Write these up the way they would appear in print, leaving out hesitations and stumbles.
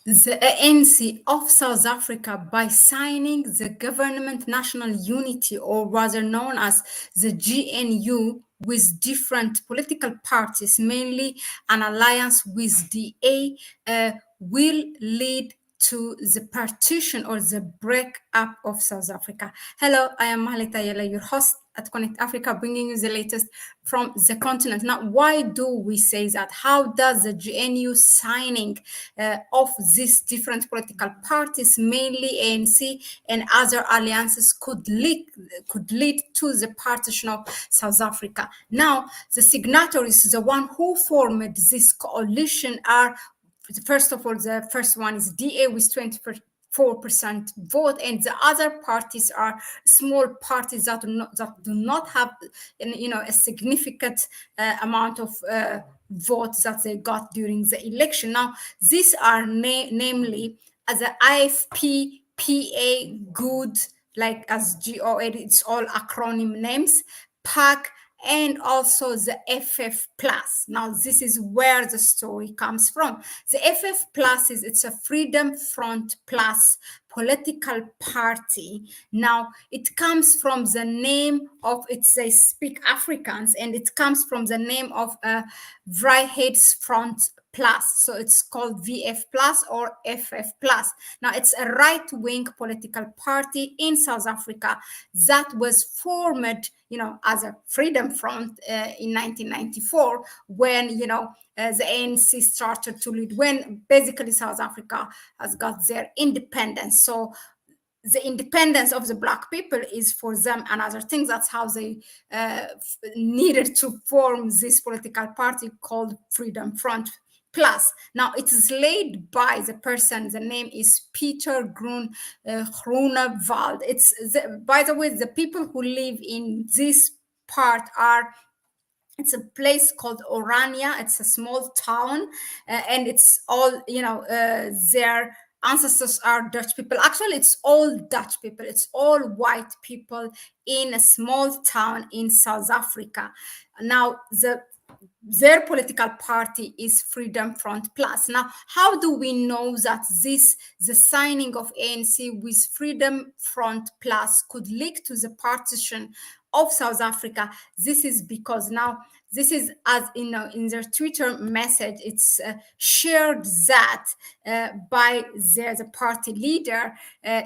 The ANC of South Africa, by signing the Government National Unity, or rather known as the GNU, with different political parties, mainly an alliance with the will lead to the partition or the breakup of South Africa. Hello, I am Mahlet Ayele, your host at Connect Africa, bringing you the latest from the continent. Now, why do we say that? How does the GNU signing of these different political parties, mainly ANC and other alliances, could lead to the partition of South Africa? Now, the signatories, the one who formed this coalition, are, first of all, the first one is DA with 4% vote, and the other parties are small parties that do not have, a significant amount of votes that they got during the election. Now, these are namely as the IFP, PA, Good, like as GOA, it's all acronym names, PAC, and also the FF Plus. Now, this is where the story comes from. The FF Plus it's a Freedom Front Plus political party. Now, it comes from the name of, they speak Afrikaans, and it comes from the name of Vryheidsfront Plus. So it's called VF Plus or FF Plus. Now, it's a right-wing political party in South Africa that was formed, as a Freedom Front in 1994, when, the ANC started to lead, when basically South Africa has got their independence. So the independence of the Black people is for them another thing. That's how they needed to form this political party called Freedom Front Plus. Now, it is led by the person, the name is Peter Groenewald. By the way, the people who live in this part it's a place called Orania. It's a small town, and it's all, their ancestors are Dutch people. Actually, it's all Dutch people. It's all white people in a small town in South Africa. Now, their political party is Freedom Front Plus. Now, how do we know that the signing of ANC with Freedom Front Plus could lead to the partition of South Africa? This is because now, this is, as in their Twitter message, it's shared that by the party leader.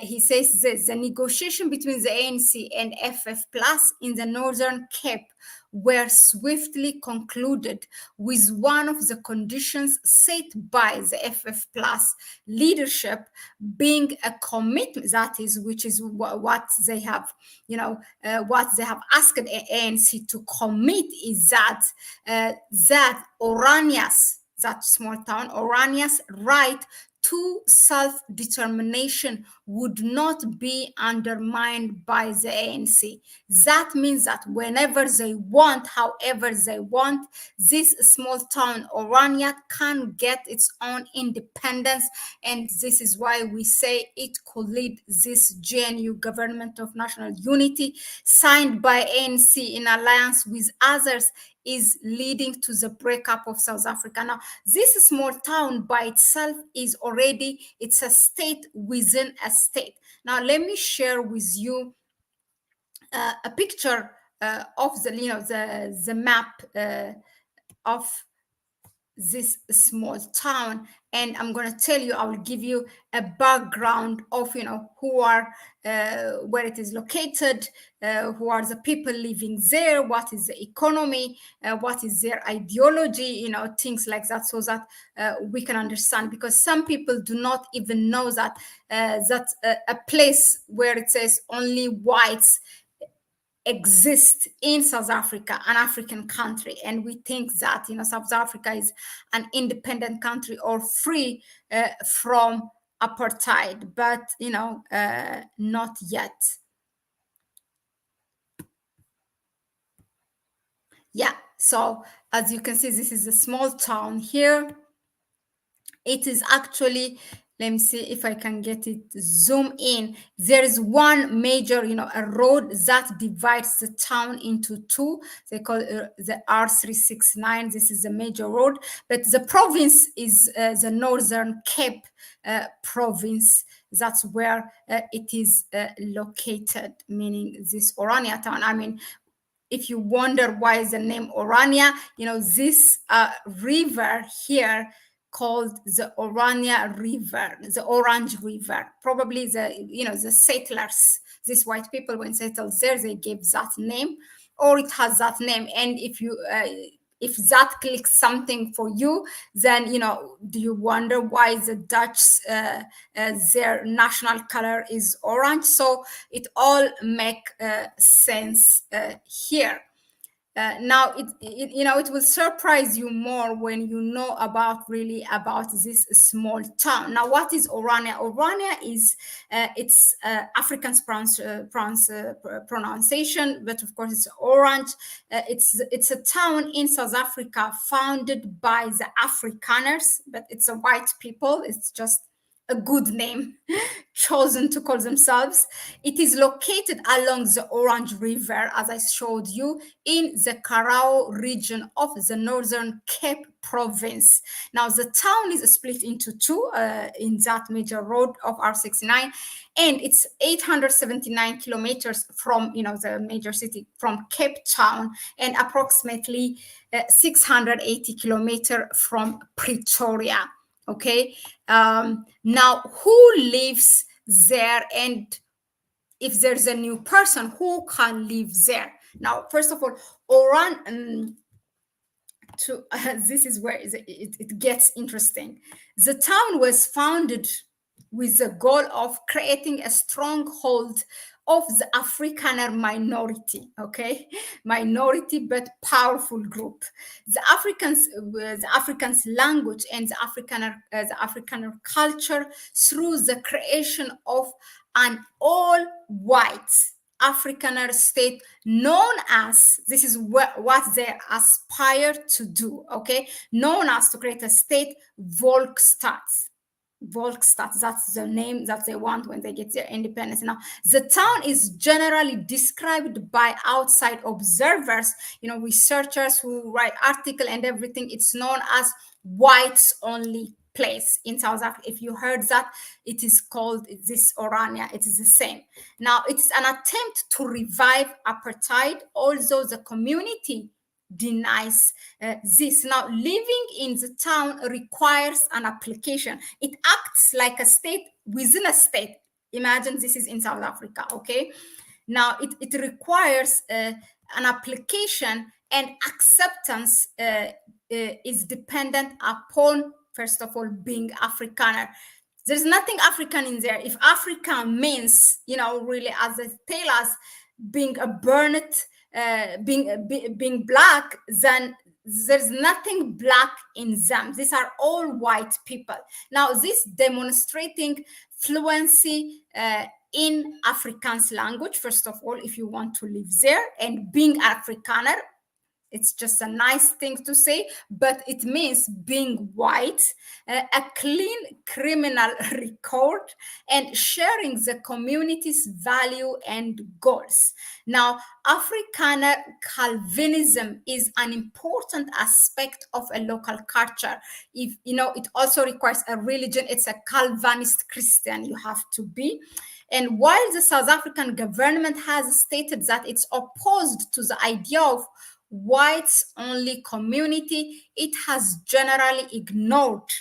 He says this: the negotiation between the ANC and FF Plus in the Northern Cape were swiftly concluded, with one of the conditions set by the FF Plus leadership being a commitment, that is, which is what they have, what they have asked ANC to commit, is that that Orania's, that small town, Orania's right to self-determination would not be undermined by the ANC. That means that whenever they want, however they want, this small town Orania can get its own independence, and this is why we say it could lead this GNU Government of National Unity, signed by ANC in alliance with others, is leading to the breakup of South Africa. Now, this small town by itself is already, it's a state within a state. Now, let me share with you a picture of the map of this small town, and I'm going to tell you, I will give you a background of who are where it is located, who are the people living there, what is the economy, what is their ideology, things like that, so that we can understand, because some people do not even know that a place where it says only whites exist in South Africa, an African country, and we think that South Africa is an independent country or free from apartheid, but not yet. Yeah, so as you can see, this is a small town here. It is actually let me see if I can get it zoom in. There is one major, a road that divides the town into two. They call it the R369. This is the major road, but the province is the Northern Cape province. That's where it is located, meaning this Orania town. I mean, if you wonder why is the name Orania, this river here called the Orania River, the Orange River. Probably the settlers, these white people, when settled there, they gave that name, or it has that name. And if that clicks something for you, then do you wonder why the Dutch their national color is orange? So it all make sense here. Now it will surprise you more when you know about this small town. Now, what is Orania? Orania is it's Afrikaans pronunciation, but of course it's orange. It's a town in South Africa founded by the Afrikaners, but it's a white people. It's just a good name chosen to call themselves. It is located along the Orange River, as I showed you, in the Karao region of the Northern Cape province. Now, the town is split into two in that major road of R69, and it's 879 kilometers from, the major city, from Cape Town, and approximately 680 kilometers from Pretoria. Okay. Now, who lives there, and if there's a new person, who can live there? Now, first of all, this is where it gets interesting. The town was founded with the goal of creating a stronghold of the Afrikaner minority, minority but powerful group. The Afrikaans language and the Afrikaner culture through the creation of an all-white Afrikaner state known as, this is what they aspire to do, known as to create a state Volksstaat. Volksstaat, that's the name that they want when they get their independence. Now, the town is generally described by outside observers, researchers who write articles and everything. It's known as whites only place in South Africa. If you heard that, it is called this Orania. It is the same. Now, it's an attempt to revive apartheid, although the community denies this. Now, living in the town requires an application. It acts like a state within a state. Imagine this is in South Africa, Now, it requires an application, and acceptance is dependent upon, first of all, being Afrikaner. There's nothing African in there. If Africa means, really, as they tell us, being a burnt, being black, then there's nothing black in them. These are all white people. Now, this demonstrating fluency in Afrikaans language, first of all, if you want to live there, and being Afrikaner, it's just a nice thing to say, but it means being white, a clean criminal record, and sharing the community's value and goals. Now, Afrikaner Calvinism is an important aspect of a local culture. If it also requires a religion. It's a Calvinist Christian you have to be. And while the South African government has stated that it's opposed to the idea of whites only community, it has generally ignored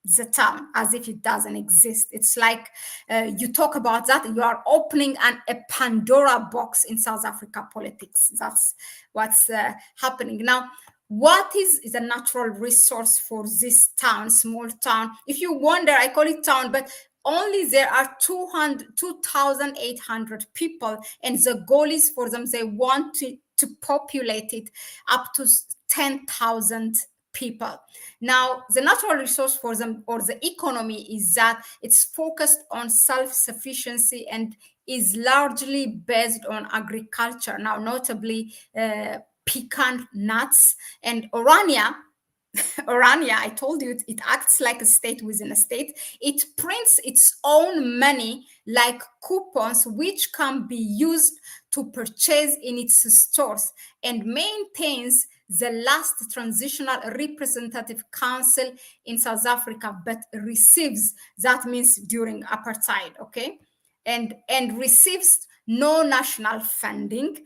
the town as if it doesn't exist. It's like you talk about that, you are opening a Pandora box in South Africa politics. That's what's happening now. What is a natural resource for this town, small town? If you wonder, I call it town, but only there are 2,800 people, and the goal is for them, they want to populate it up to 10,000 people. Now, the natural resource for them, or the economy, is that it's focused on self-sufficiency and is largely based on agriculture. Now, notably pecan nuts. And Orania, Orania, I told you, it acts like a state within a state. It prints its own money like coupons, which can be used to purchase in its stores, and maintains the last transitional representative council in South Africa, but receives, that means during apartheid, okay, and receives no national funding.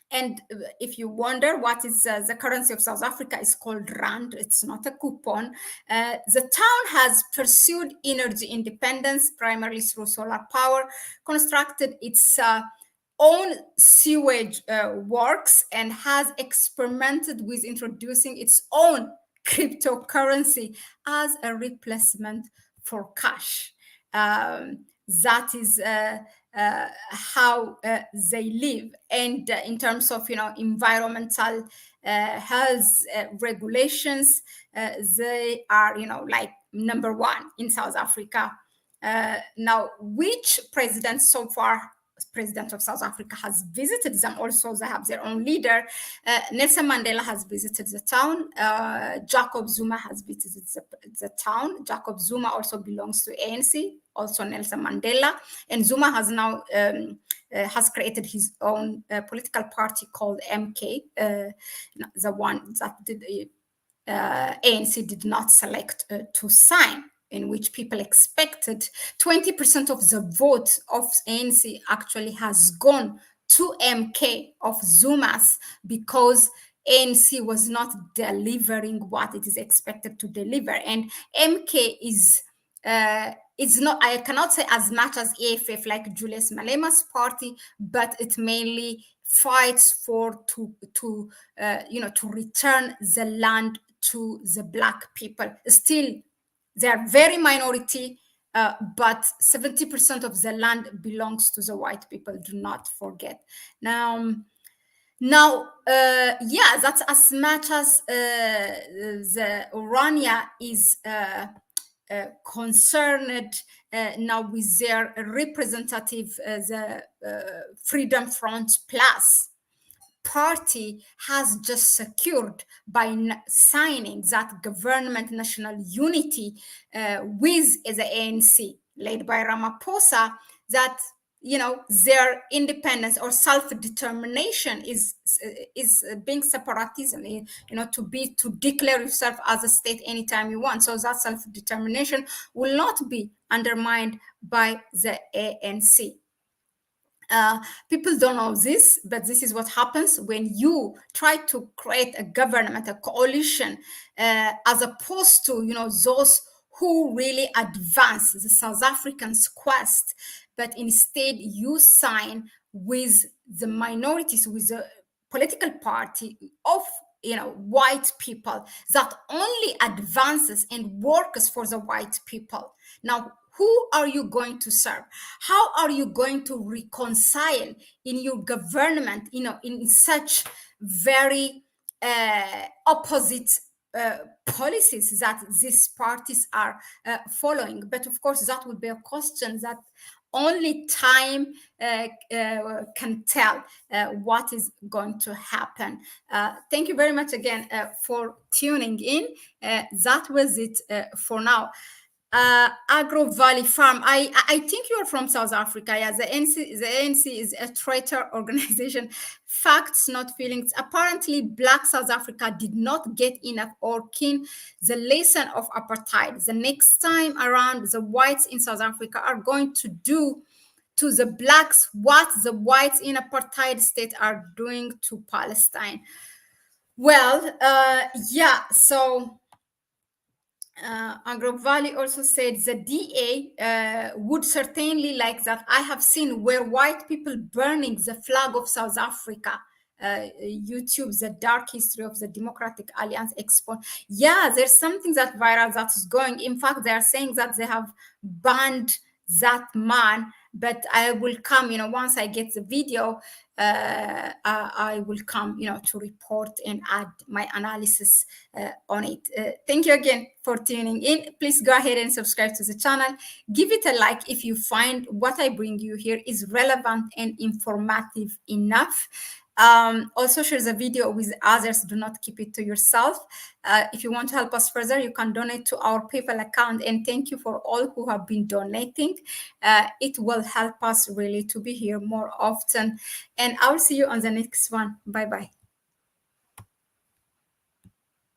And if you wonder what is the currency of South Africa, is called rand. It's not a coupon. The town has pursued energy independence primarily through solar power, constructed its own sewage works, and has experimented with introducing its own cryptocurrency as a replacement for cash. That is how they live. And in terms of environmental health regulations, they are like number one in South Africa. Now, which president so far? President of South Africa has visited them. Also, they have their own leader. Nelson Mandela has visited the town. Jacob Zuma has visited the town. Jacob Zuma also belongs to ANC, also Nelson Mandela. And Zuma has now has created his own political party called MK, the one that ANC did not select to sign, in which people expected 20% of the vote of ANC actually has gone to MK of Zuma's, because ANC was not delivering what it is expected to deliver. And MK is it's not, I cannot say as much as AFF, like Julius Malema's party, but it mainly fights for to return the land to the Black people. Still, they are very minority, but 70% of the land belongs to the white people. Do not forget. Now, yeah, that's as much as the Orania is concerned now with their representative, the Freedom Front Plus party has just secured by signing that government national unity with the ANC led by Ramaphosa, that their independence or self-determination is being separatism, to declare yourself as a state anytime you want. So that self-determination will not be undermined by the ANC. People don't know this, but this is what happens when you try to create a government, a coalition, as opposed to those who really advance the South Africans' quest, but instead you sign with the minorities, with the political party of white people that only advances and works for the white people. Now, who are you going to serve? How are you going to reconcile in your government, in such very opposite policies that these parties are following? But of course, that would be a question that only time can tell what is going to happen. Thank you very much again for tuning in. That was it for now. Agro Valley Farm. I think you are from South Africa. Yeah, the ANC is a traitor organization. Facts, not feelings. Apparently, Black South Africa did not get enough or keen the lesson of apartheid. The next time around, the whites in South Africa are going to do to the Blacks what the whites in apartheid state are doing to Palestine. Well, yeah, so Agro Valley also said the DA would certainly like that. I have seen where white people burning the flag of South Africa. YouTube, the dark history of the Democratic Alliance Expo. Yeah, there's something that viral that is going. In fact, they are saying that they have banned that man, but I will come, once I get the video, I will come, to report and add my analysis on it. Thank you again for tuning in. Please go ahead and subscribe to the channel. Give it a like if you find what I bring you here is relevant and informative enough. Also share the video with others. Do not keep it to yourself. If you want to help us further, you can donate to our PayPal account. And thank you for all who have been donating. It will help us really to be here more often. And I'll see you on the next one. Bye bye.